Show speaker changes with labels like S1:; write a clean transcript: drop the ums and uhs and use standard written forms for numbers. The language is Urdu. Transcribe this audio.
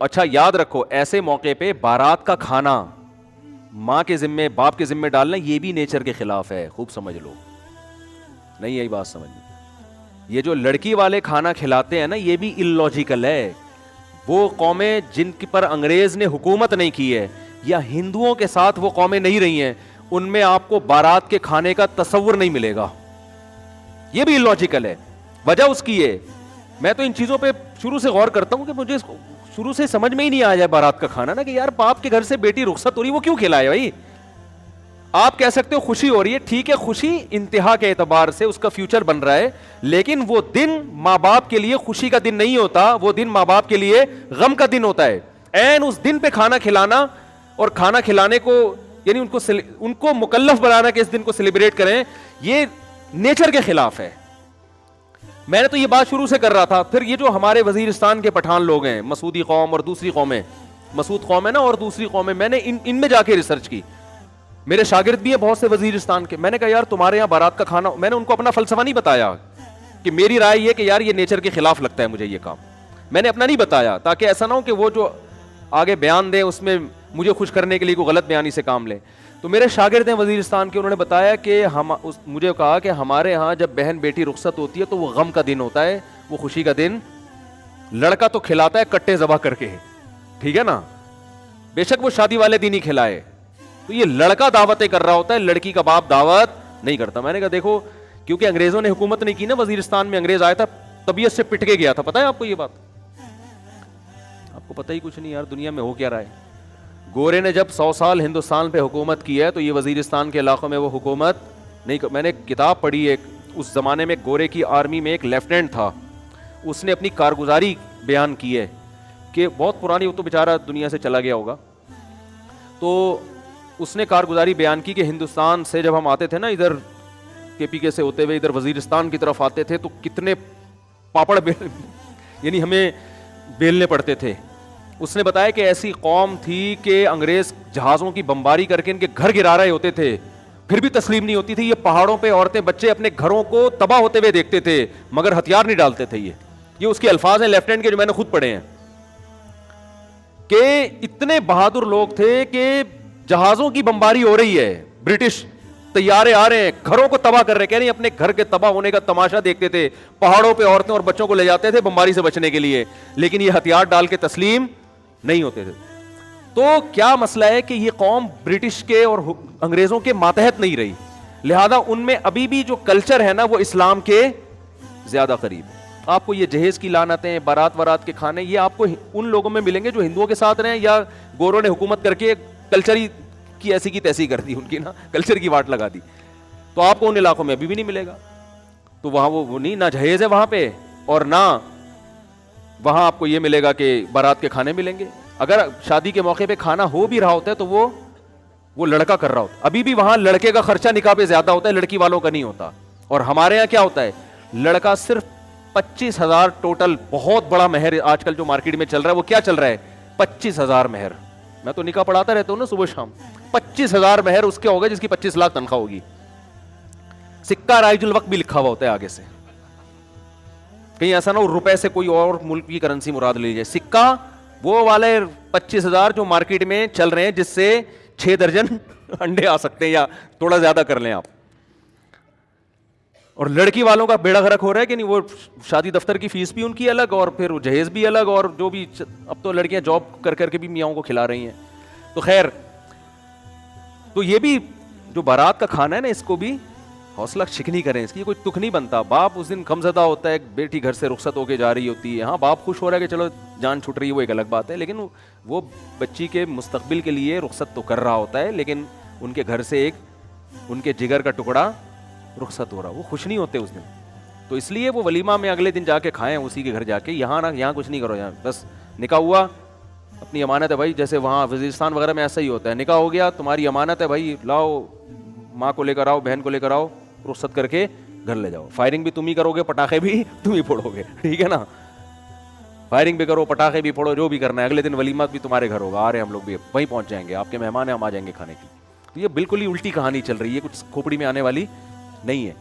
S1: اچھا یاد رکھو ایسے موقع پہ بارات کا کھانا ماں کے ذمے باپ کے ذمے ڈالنا یہ بھی نیچر کے خلاف ہے. خوب سمجھ لو, نہیں یہی بات سمجھ. یہ جو لڑکی والے کھانا کھلاتے ہیں نا یہ بھی اللاجیکل ہے. وہ قومیں جن پر انگریز نے حکومت نہیں کی ہے یا ہندوؤں کے ساتھ وہ قومیں نہیں رہی ہیں ان میں آپ کو بارات کے کھانے کا تصور نہیں ملے گا. یہ بھی اللاجیکل ہے. وجہ اس کی ہے, میں تو ان چیزوں پہ شروع سے غور کرتا ہوں کہ مجھے شروع سے سمجھ میں ہی نہیں آ جائے بارات کا کھانا نا کہ یار باپ کے گھر سے بیٹی رخصت ہو رہی وہ کیوں کھلائے بھائی. آپ کہہ سکتے ہو خوشی ہو رہی ہے, ٹھیک ہے خوشی انتہا کے اعتبار سے اس کا فیوچر بن رہا ہے, لیکن وہ دن ماں باپ کے لیے خوشی کا دن نہیں ہوتا, وہ دن ماں باپ کے لیے غم کا دن ہوتا ہے. این اس دن پہ کھانا کھلانا اور کھانا کھلانے کو یعنی ان کو مکلف بنانا کہ اس دن کو سیلیبریٹ کریں, یہ نیچر کے خلاف ہے. میں نے تو یہ بات شروع سے کر رہا تھا. پھر یہ جو ہمارے وزیرستان کے پٹھان لوگ ہیں, مسعودی قوم اور دوسری قومیں, مسعود قوم ہے نا اور دوسری قومیں, میں نے ان میں جا کے ریسرچ کی. میرے شاگرد بھی ہیں بہت سے وزیرستان کے. میں نے کہا یار تمہارے یہاں بارات کا کھانا, میں نے ان کو اپنا فلسفہ نہیں بتایا کہ میری رائے یہ کہ یار یہ نیچر کے خلاف لگتا ہے مجھے یہ کام, میں نے اپنا نہیں بتایا تاکہ ایسا نہ ہو کہ وہ جو آگے بیان دیں اس میں مجھے خوش کرنے کے لیے کوئی غلط بیانی سے کام لیں. تو میرے شاگرد ہیں وزیرستان کے, انہوں نے بتایا کہ مجھے کہا کہ ہمارے ہاں جب بہن بیٹی رخصت ہوتی ہے تو وہ غم کا دن ہوتا ہے, وہ خوشی کا دن. لڑکا تو کھلاتا ہے کٹے ذبح کر کے, ٹھیک ہے نا, بے شک وہ شادی والے دن ہی کھلائے, تو یہ لڑکا دعوتیں کر رہا ہوتا ہے, لڑکی کا باپ دعوت نہیں کرتا. میں نے کہا دیکھو کیونکہ انگریزوں نے حکومت نہیں کی نا وزیرستان میں, انگریز آیا تھا طبیعت سے پٹ کے گیا تھا. پتا ہے آپ کو یہ بات؟ آپ کو پتہ ہی کچھ نہیں یار دنیا میں ہو کیا رہا ہے. گورے نے جب 100 سال ہندوستان پہ حکومت کی ہے تو یہ وزیرستان کے علاقوں میں وہ حکومت نہیں. میں نے کتاب پڑھی ایک, اس زمانے میں گورے کی آرمی میں ایک لیفٹیننٹ تھا, اس نے اپنی کارگزاری بیان کی ہے کہ بہت پرانی, وہ تو بیچارہ دنیا سے چلا گیا ہوگا, تو اس نے کارگزاری بیان کی کہ ہندوستان سے جب ہم آتے تھے نا ادھر کے پی کے سے ہوتے ہوئے ادھر وزیرستان کی طرف آتے تھے تو کتنے پاپڑ یعنی ہمیں بیلنے پڑتے تھے. اس نے بتایا کہ ایسی قوم تھی کہ انگریز جہازوں کی بمباری کر کے ان کے گھر گرا رہے ہوتے تھے, پھر بھی تسلیم نہیں ہوتی تھی. یہ پہاڑوں پہ عورتیں بچے اپنے گھروں کو تباہ ہوتے ہوئے دیکھتے تھے مگر ہتھیار نہیں ڈالتے تھے. یہ اس کے الفاظ ہیں لیفٹیننٹ کے جو میں نے خود پڑھے ہیں کہ اتنے بہادر لوگ تھے کہ جہازوں کی بمباری ہو رہی ہے, برٹش طیارے آ رہے ہیں, گھروں کو تباہ کر رہے, کہہ رہے ہیں اپنے گھر کے تباہ ہونے کا تماشا دیکھتے تھے, پہاڑوں پہ عورتیں اور بچوں کو لے جاتے تھے بمباری سے بچنے کے لیے, لیکن یہ ہتھیار ڈال کے تسلیم نہیں ہوتے تھے. تو کیا مسئلہ ہے کہ یہ قوم برٹش کے اور انگریزوں کے ماتحت نہیں رہی, لہذا ان میں ابھی بھی جو کلچر ہے نا وہ اسلام کے زیادہ قریب ہے. آپ کو یہ جہیز کی لعنتیں, بارات وارات کے کھانے, یہ آپ کو ان لوگوں میں ملیں گے جو ہندوؤں کے ساتھ رہے یا گوروں نے حکومت کر کے کلچر ہی کی ایسی کی تیسی کر دی, ان کی نا کلچر کی واٹ لگا دی, تو آپ کو ان علاقوں میں ابھی بھی نہیں ملے گا. تو وہاں وہ نہیں, نہ جہیز ہے وہاں پہ اور نہ وہاں آپ کو یہ ملے گا کہ بارات کے کھانے ملیں گے. اگر شادی کے موقع پہ کھانا ہو بھی رہا ہوتا ہے تو وہ لڑکا کر رہا ہوتا ہے. ابھی بھی وہاں لڑکے کا خرچہ نکاح پہ زیادہ ہوتا ہے, لڑکی والوں کا نہیں ہوتا. اور ہمارے یہاں کیا ہوتا ہے, لڑکا صرف 25,000 ٹوٹل, بہت بڑا مہر آج کل جو مارکیٹ میں چل رہا ہے. وہ کیا چل رہا ہے 25,000 مہر. میں تو نکاح پڑھاتا رہتا ہوں نا صبح شام. 25,000 مہر اس کے ہوگا جس کی 25 لاکھ تنخواہ ہوگی. سکہ رائج الوقت بھی لکھا ہوا ہوتا ہے آگے سے, کہیں ایسا نہ ہو روپے سے کوئی اور ملک کی کرنسی مراد لے جائے. سکہ وہ والے 25,000 جو مارکیٹ میں چل رہے ہیں جس سے 6 درجن انڈے آ سکتے ہیں یا تھوڑا زیادہ کر لیں آپ. اور لڑکی والوں کا بیڑا غرق ہو رہا ہے کہ نہیں, وہ شادی دفتر کی فیس بھی ان کی الگ اور پھر جہیز بھی الگ, اور جو بھی اب تو لڑکیاں جاب کر کر کے بھی میاؤں کو کھلا رہی ہیں. تو خیر, تو یہ بھی جو بارات کا کھانا ہے نا اس کو بھی حوصلہ شکنی کریں, اس کی کوئی تک نہیں بنتا. باپ اس دن غمزدہ ہوتا ہے, بیٹی گھر سے رخصت ہو کے جا رہی ہوتی ہے, ہاں باپ خوش ہو رہا ہے کہ چلو جان چھوٹ رہی ہے, وہ ایک الگ بات ہے, لیکن وہ بچی کے مستقبل کے لیے رخصت تو کر رہا ہوتا ہے, لیکن ان کے گھر سے ایک ان کے جگر کا ٹکڑا رخصت ہو رہا, وہ خوش نہیں ہوتے اس دن. تو اس لیے وہ ولیمہ میں اگلے دن جا کے کھائیں اسی کے گھر جا کے, یہاں نہ یہاں کچھ نہیں کرو, یہاں بس نکاح ہوا اپنی امانت ہے بھائی, جیسے وہاں وزیرستان وغیرہ میں ایسا ہی ہوتا ہے, نکاح ہو گیا تمہاری امانت ہے بھائی, لاؤ ماں کو لے کر آؤ, بہن کو لے کر آؤ, رخصت کر کے گھر لے جاؤ. فائرنگ بھی تم ہی کرو گے, پٹاخے بھی تم ہی پھوڑو گے, ٹھیک ہے نا, فائرنگ بھی کرو, پٹاخے بھی پھوڑو, جو بھی کرنا ہے. اگلے دن ولیمہ بھی تمہارے گھر ہوگا, آ رہے ہم لوگ بھی وہیں پہنچ جائیں گے, آپ کے مہمان ہیں, ہم آ جائیں گے کھانے کی. تو یہ بالکل ہی الٹی کہانی چل رہی ہے, کچھ کھوپڑی میں آنے والی نہیں ہے.